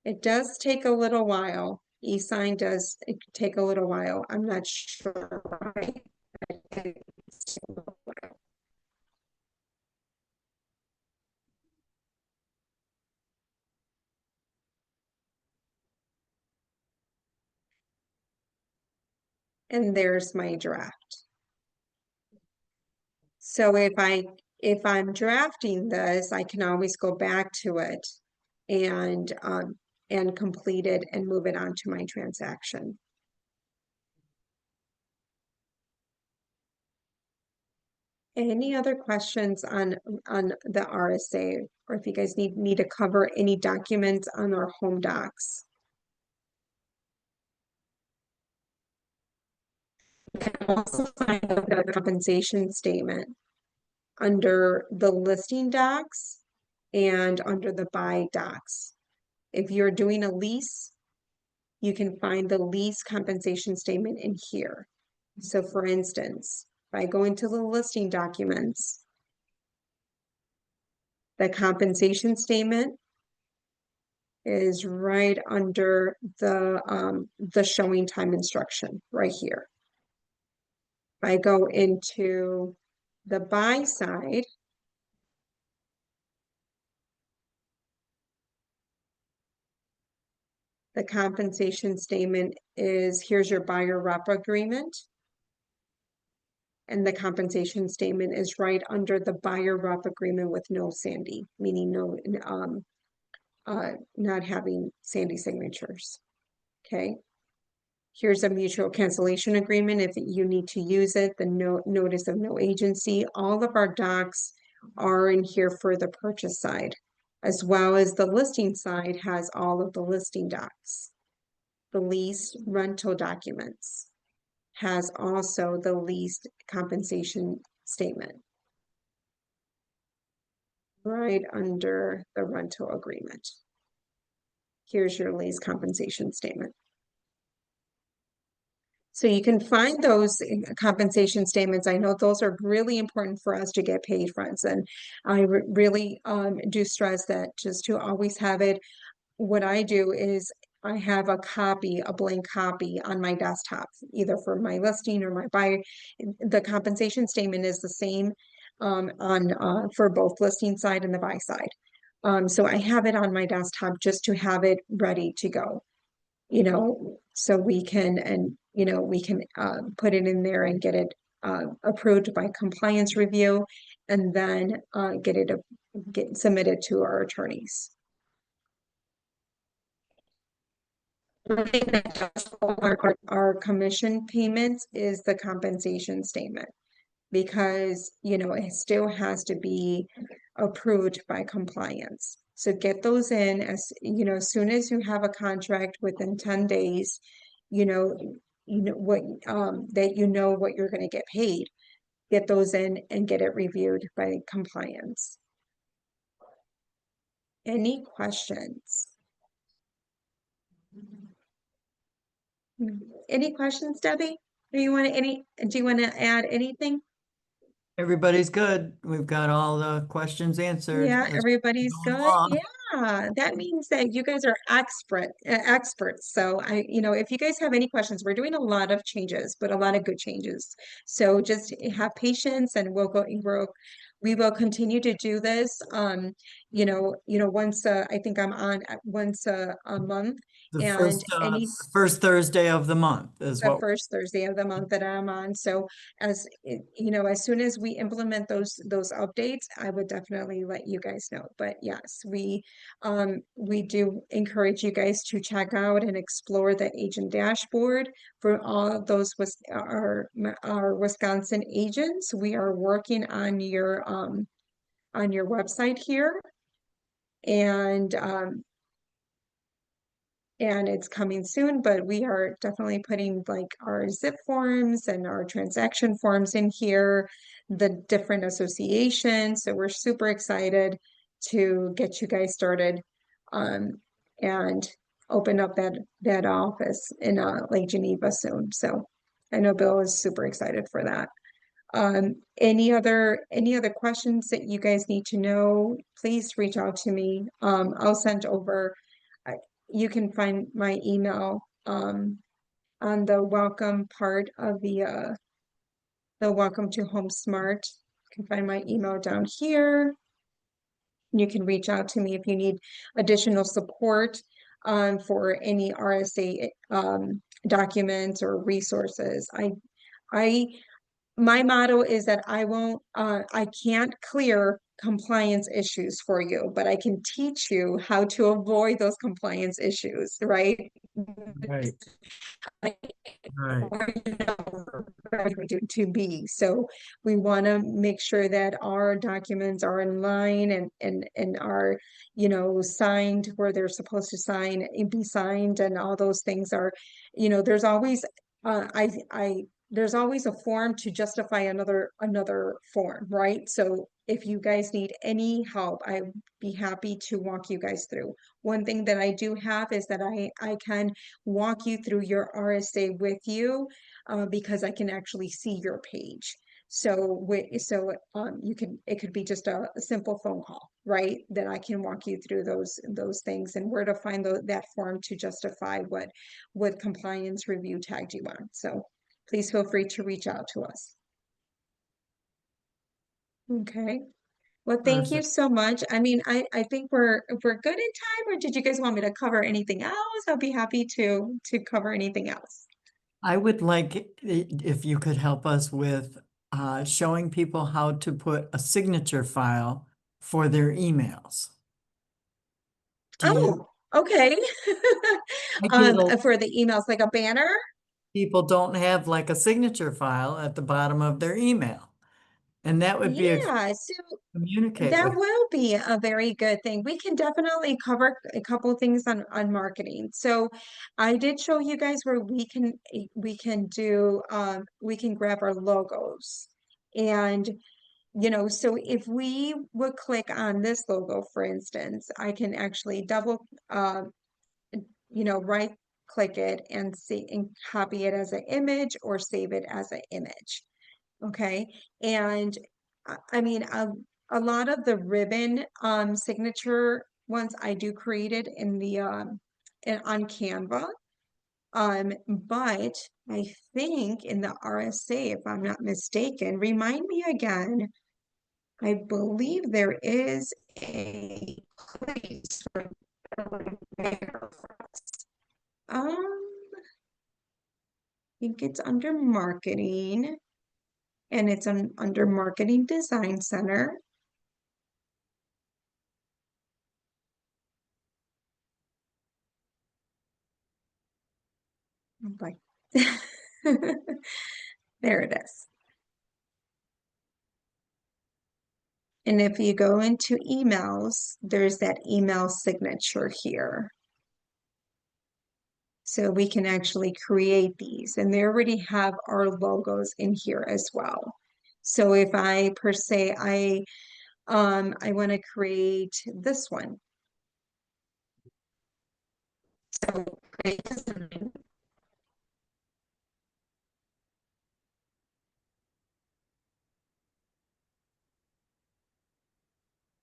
It does take a little while. E-sign does take a little while. I'm not sure why. And there's my draft. So if I'm drafting this, I can always go back to it and complete it and move it onto my transaction. Any other questions on the RSA, or if you guys need me to cover any documents on our home docs? You can also find the compensation statement under the listing docs and under the buy docs. If you're doing a lease, you can find the lease compensation statement in here. So for instance, if I go into the listing documents, the compensation statement is right under the showing time instruction right here. If I go into the buy side, the compensation statement is, here's your buyer rep agreement. And the compensation statement is right under the buyer rep agreement with no Sandy, meaning no, not having Sandy signatures. Okay. Here's a mutual cancellation agreement if you need to use it, the notice of no agency. All of our docs are in here for the purchase side, as well as the listing side has all of the listing docs. The lease rental documents has also the lease compensation statement right under the rental agreement. Here's your lease compensation statement. So you can find those compensation statements. I know those are really important for us to get paid, friends. And I really do stress that just to always have it. What I do is I have a copy, a blank copy on my desktop, either for my listing or my buyer. The compensation statement is the same for both listing side and the buy side. So I have it on my desktop just to have it ready to go, so we can, put it in there and get it approved by compliance review, and then get submitted to our attorneys. The thing that does our commission payments is the compensation statement, because it still has to be approved by compliance. So get those in as soon as you have a contract within 10 days, what what you're going to get paid. Get those in and get it reviewed by compliance. Any questions? Any questions, Debbie? Do you want to add anything? Everybody's good. We've got all the questions answered. Yeah, as everybody's we go good. along. Yeah, that means that you guys are experts. So if you guys have any questions, we're doing a lot of changes, but a lot of good changes. So just have patience, and we will continue to do this. Once I think I'm on once a month, The and first Thursday of the month is the what. first Thursday of the month that I'm on. So as soon as we implement those updates, I would definitely let you guys know. But yes, we do encourage you guys to check out and explore the agent dashboard for all of those our Wisconsin agents. We are working on your website here, and it's coming soon, but we are definitely putting like our zip forms and our transaction forms in here, the different associations. So we're super excited to get you guys started and open up that office in Lake Geneva soon. So I know Bill is super excited for that. Any other questions that you guys need to know, please reach out to me. I'll send over. You can find my email on the welcome part of the welcome to Home Smart. You can find my email down here. You can reach out to me if you need additional support for any RSA documents or resources. My motto is that I can't clear compliance issues for you, but I can teach you how to avoid those compliance issues, right? Right. To be. So we want to make sure that our documents are in line and are, signed where they're supposed to sign and be signed, and all those things are, there's always there's always a form to justify another form, right? So if you guys need any help, I'd be happy to walk you guys through. One thing that I do have is that I can walk you through your RSA with you because I can actually see your page. You can, it could be just a simple phone call, right? That I can walk you through those things and where to find that form to justify what compliance review tagged you on. So please feel free to reach out to us. Okay. Well, thank you Perfect. so much. I mean, I think we're good in time, or did you guys want me to cover anything else? I'll be happy to cover anything else. I would like if you could help us with showing people how to put a signature file for their emails. Do you, Oh, okay. I get For the emails, like a banner? people don't have like a signature file at the bottom of their email. And that would be a Yeah, so communicate that with. will be a very good thing. We can definitely cover a couple things on marketing. So I did show you guys where we can do we can grab our logos. And so if we would click on this logo, for instance, I can actually double right click it and see and copy it as an image or save it as an image. Okay. And I mean, a lot of the ribbon signature ones I do created in the on Canva. But I think in the RSA, if I'm not mistaken, remind me again, I believe there is a place for there for us. I think it's under marketing, and it's under Marketing Design Center. Like there it is. And if you go into emails, there's that email signature here. So we can actually create these, and they already have our logos in here as well. So if I per se, I want to create this one. So create design.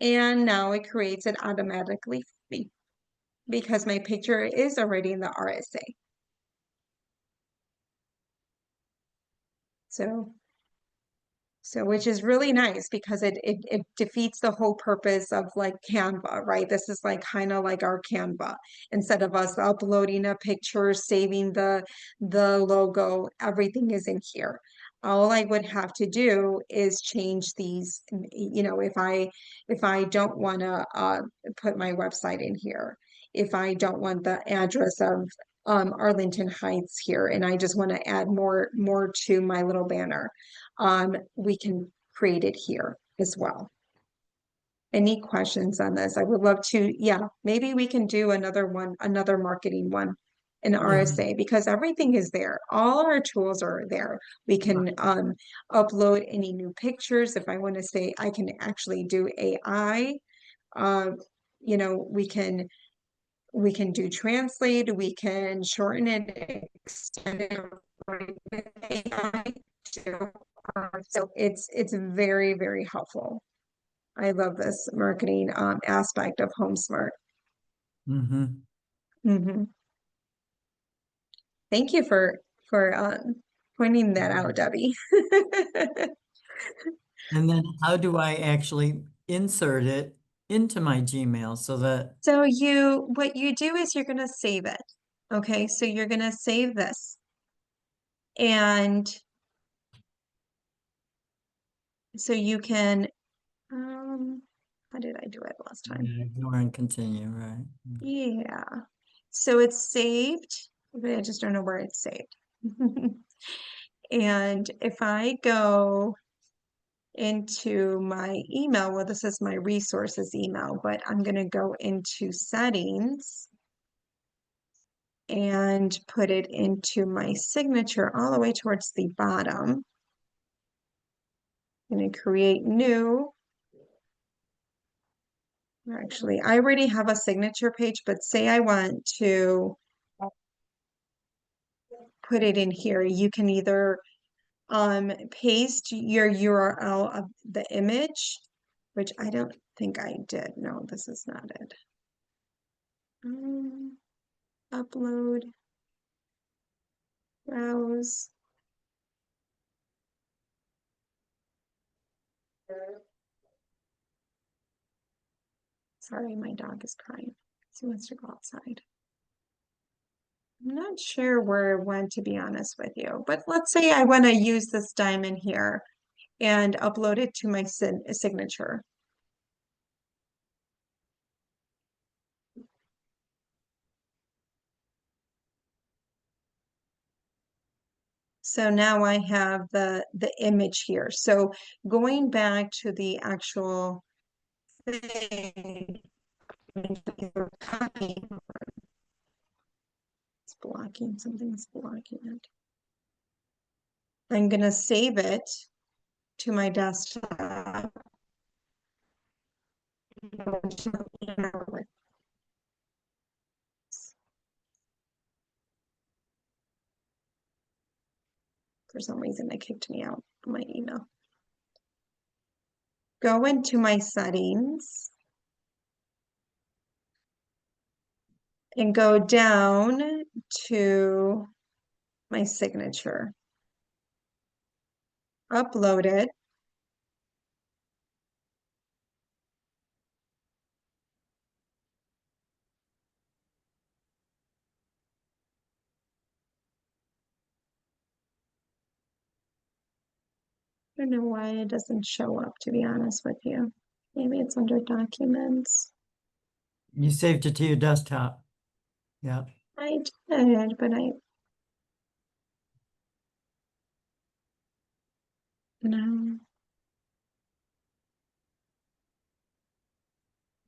And now it creates it automatically for me because my picture is already in the RSA. So which is really nice because it defeats the whole purpose of like Canva, right? This is like kind of like our Canva. Instead of us uploading a picture, saving the logo, everything is in here. All I would have to do is change these, if I don't want to put my website in here, if I don't want the address of Arlington Heights here, and I just want to add more to my little banner, we can create it here as well. Any questions on this? I would love to, yeah, maybe we can do another one, another marketing one in RSA because everything is there. All our tools are there. We can upload any new pictures. If I want to say, I can actually do AI. We can do translate, we can shorten it, extend it with AI too. So it's very, very helpful. I love this marketing aspect of HomeSmart. Mm-hmm. Thank you for pointing that out, Debbie. And then how do I actually insert it into my Gmail so that So what you do is you're gonna save it. Okay, so you're gonna save this. And so you can how did I do it last time? ignore and continue, right? Yeah. So it's saved, but I just don't know where it's saved. And if I go into my email, well, this is my resources email, but I'm going to go into settings and put it into my signature all the way towards the bottom. I'm going to create new. Actually, I already have a signature page, but say I want to put it in here. You can either paste your URL of the image, which I don't think I did. No, this is not it. Upload, browse. Sorry, my dog is crying. She wants to go outside. I'm not sure where it went, to be honest with you, but let's say I want to use this diamond here and upload it to my signature. So now I have the image here. So going back to the actual thing, copy. It's blocking, something's blocking it. I'm gonna save it to my desktop. For some reason, they kicked me out of my email. Go into my settings and go down to my signature. Upload it. I don't know why it doesn't show up, to be honest with you. Maybe it's under documents. You saved it to your desktop. Yeah. I did, but no.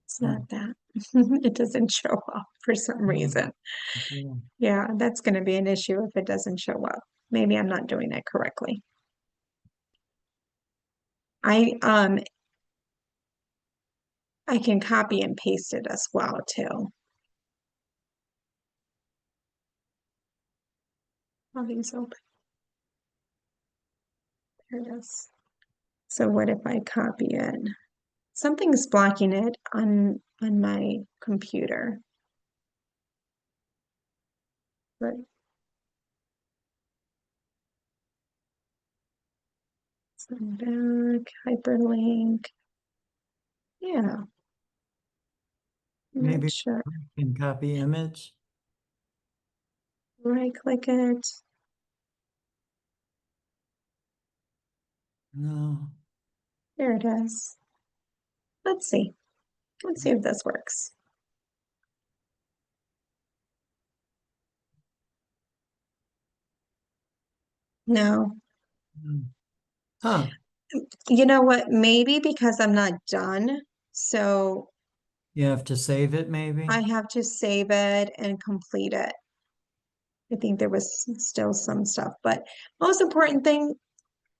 It's not that. It doesn't show up for some reason. Yeah. Yeah, that's going to be an issue if it doesn't show up. Maybe I'm not doing it correctly. I can copy and paste it as well too. All these open. There it is. So what if I copy it? Something's blocking it on my computer. But send back, hyperlink. Yeah. I'm Maybe not sure. you can copy image. Right click it. No. There it is. Let's see. Let's see if this works. No. Huh. You know what? Maybe because I'm not done. So You have to save it maybe? I have to save it and complete it. I think there was still some stuff, but most important thing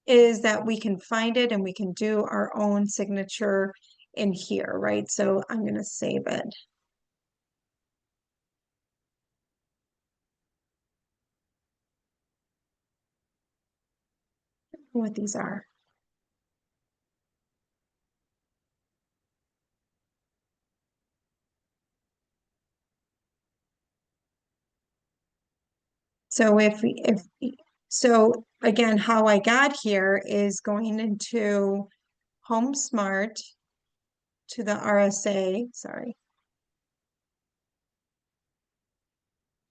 is that we can find it and we can do our own signature in here, right? So I'm going to save it. What these are. So so again, how I got here is going into Home Smart to the RSA. Sorry.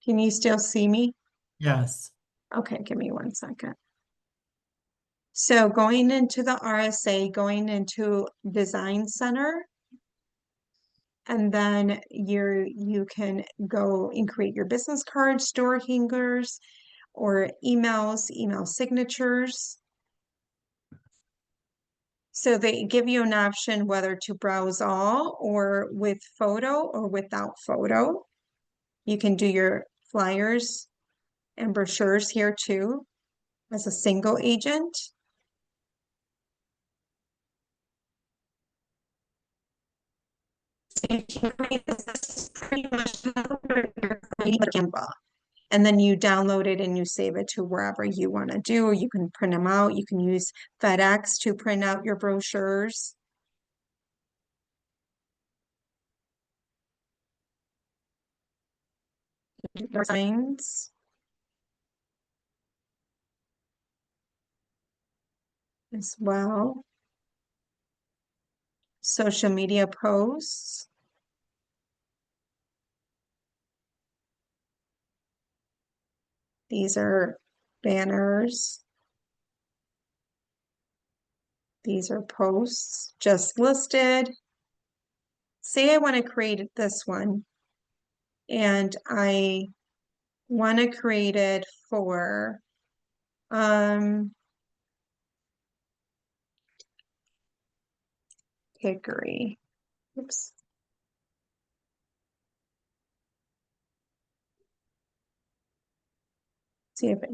Can you still see me? Yes. Okay, give me 1 second. So going into the RSA, going into Design Center, and then you can go and create your business cards, store hangers, or emails, email signatures. So they give you an option whether to browse all or with photo or without photo. You can do your flyers and brochures here too as a single agent. Canva. and then you download it and you save it to wherever you want to do. You can print them out. You can use FedEx to print out your brochures. Signs as well. Social media posts. These are banners. These are posts just listed. Say I want to create this one, and I want to create it for Hickory. Oops. See if it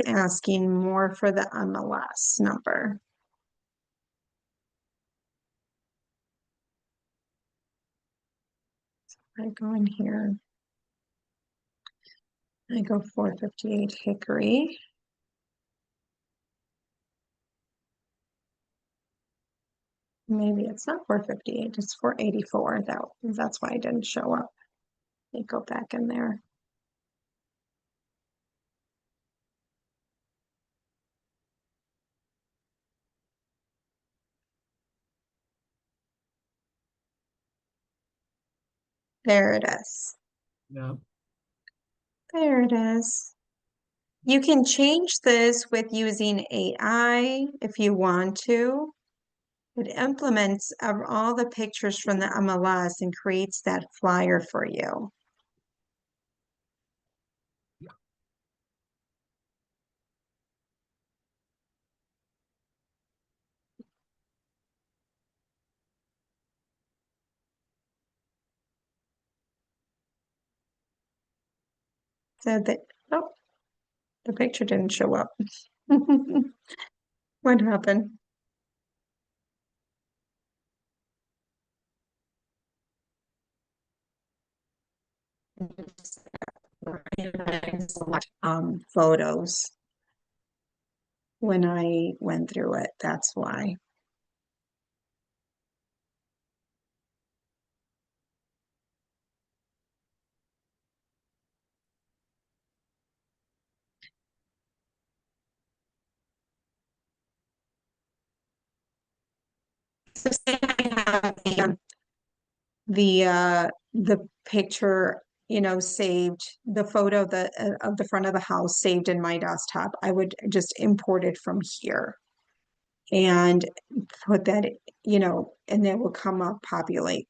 asking more for the MLS number. I go in here. I go 458 Hickory. Maybe it's not 458, it's 484. That's why it didn't show up. Let me go back in there. There it is. Yeah. There it is. You can change this with using AI if you want to. It implements all the pictures from the MLS and creates that flyer for you. So oh, the picture didn't show up. What happened? Photos when I went through it, that's why. So say I have the picture, saved, the photo of the front of the house saved in my desktop. I would just import it from here and put that, and it will come up, populate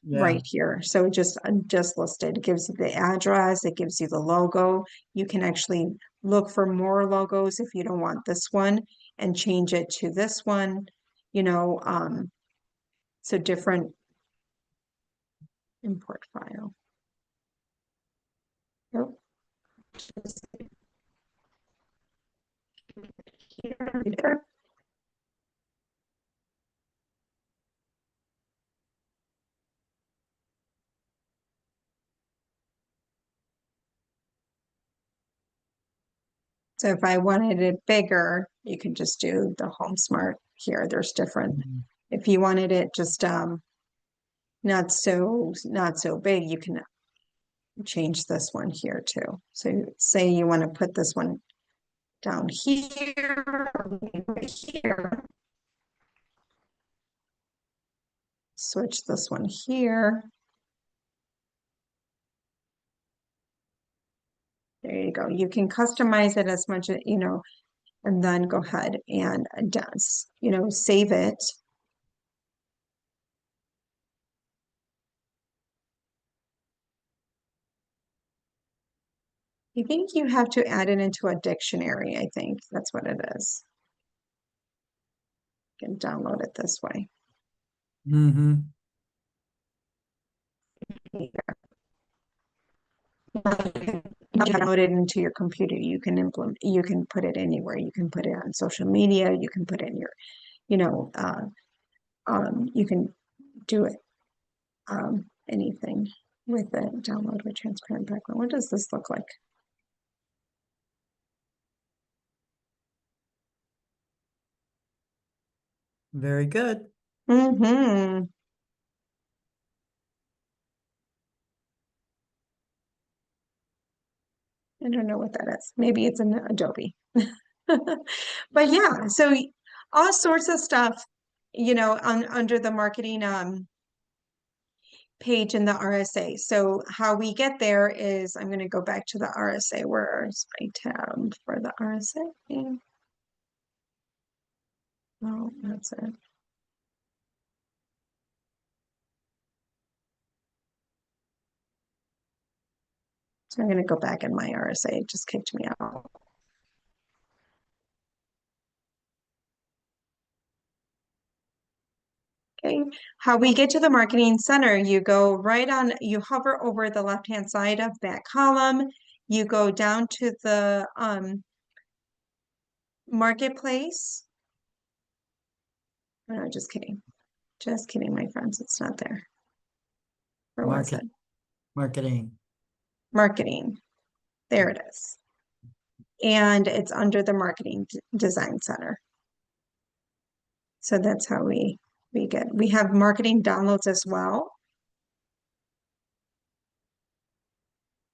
Yeah. right here. So it just listed. It gives you the address, it gives you the logo. You can actually look for more logos if you don't want this one and change it to this one, so different import file. Oh. Here. So if I wanted it bigger, you can just do the Home Smart here. There's different. Mhm. If you wanted it just not so big, you can change this one here too. So say you want to put this one down here or right here. Switch this one here. There you go. You can customize it as much as, and then go ahead and save it. I think you have to add it into a dictionary. I think that's what it is. You can download it this way. Mm-hmm. download it into your computer. You can you can put it anywhere. You can put it on social media. You can put it in your, you can do it, anything with it. Download with transparent background. What does this look like? Very good. Mm-hmm. I don't know what that is. Maybe it's an Adobe. But yeah, so all sorts of stuff, under the marketing page in the RSA. So how we get there is, I'm going to go back to the RSA. Where's my tab for the RSA? Oh, that's it. So I'm going to go back in my RSA. It just kicked me out. Okay, how we get to the marketing center, you go right on, you hover over the left-hand side of that column, you go down to the marketplace. No, just kidding. Just kidding, my friends. It's not there. Where was it? Marketing. Marketing. There it is. And it's under the marketing design center. So that's how we have marketing downloads as well.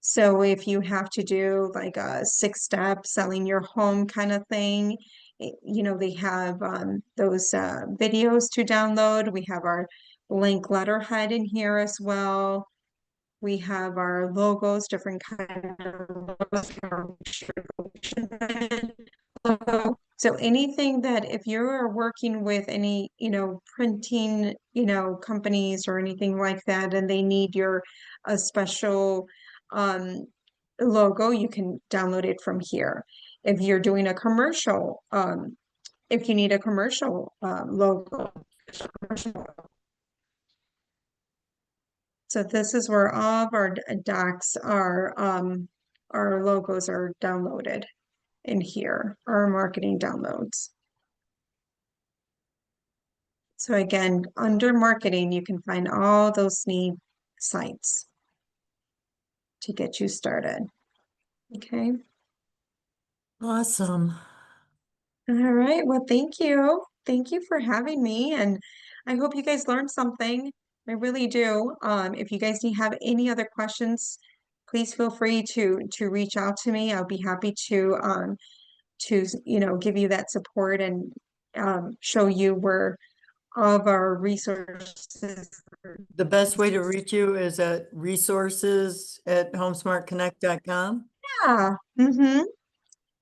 So if you have to do like a 6-step selling your home kind of thing, they have those videos to download. We have our blank letterhead in here as well. We have our logos, different kind of logos. So anything that if you're working with any, printing, companies or anything like that, and they need a special logo, you can download it from here. If you're doing a commercial, if you need a commercial logo. So this is where all of our docs are, our logos are downloaded in here, our marketing downloads. So again, under marketing, you can find all those neat sites to get you started. Okay. Awesome. All right. Well, thank you. Thank you for having me. And I hope you guys learned something. I really do. If you guys have any other questions, please feel free to reach out to me. I'll be happy to give you that support and show you where all of our resources. The best way to reach you is at resources@homesmartconnect.com. Yeah. Mm-hmm.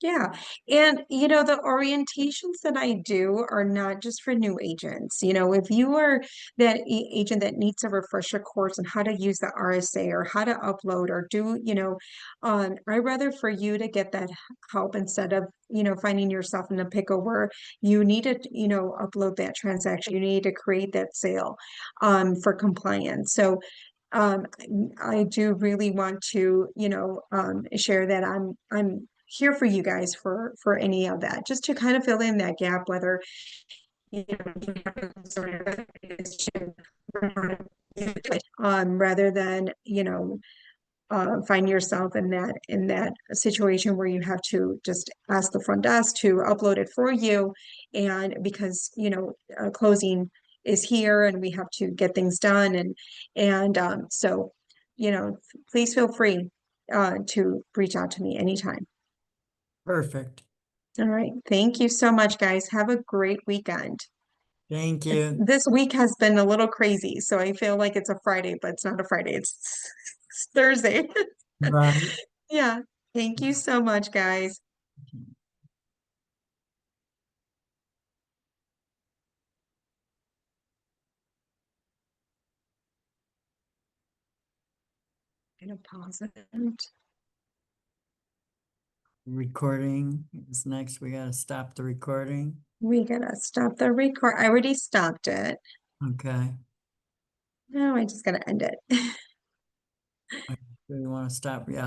Yeah. And, the orientations that I do are not just for new agents. If you are that agent that needs a refresher course on how to use the RSA or how to upload or do, I'd rather for you to get that help instead of, finding yourself in a pickle where you need to, upload that transaction. You need to create that sale for compliance. So I do really want to, share that I'm here for you guys for any of that, just to kind of fill in that gap, whether you rather than find yourself in that situation where you have to just ask the front desk to upload it for you, and because closing is here and we have to get things done, and so please feel free to reach out to me anytime. Perfect. All right. Thank you so much, guys. Have a great weekend. Thank you. This week has been a little crazy, so I feel like it's a Friday, but it's not a Friday. It's Thursday. Right. Yeah. Thank you so much, guys. I'm gonna pause it. Recording is next. We gotta stop the recording. We gotta stop the record. I already stopped it. Okay. No, I just gotta end it. Do you want to stop? Yeah.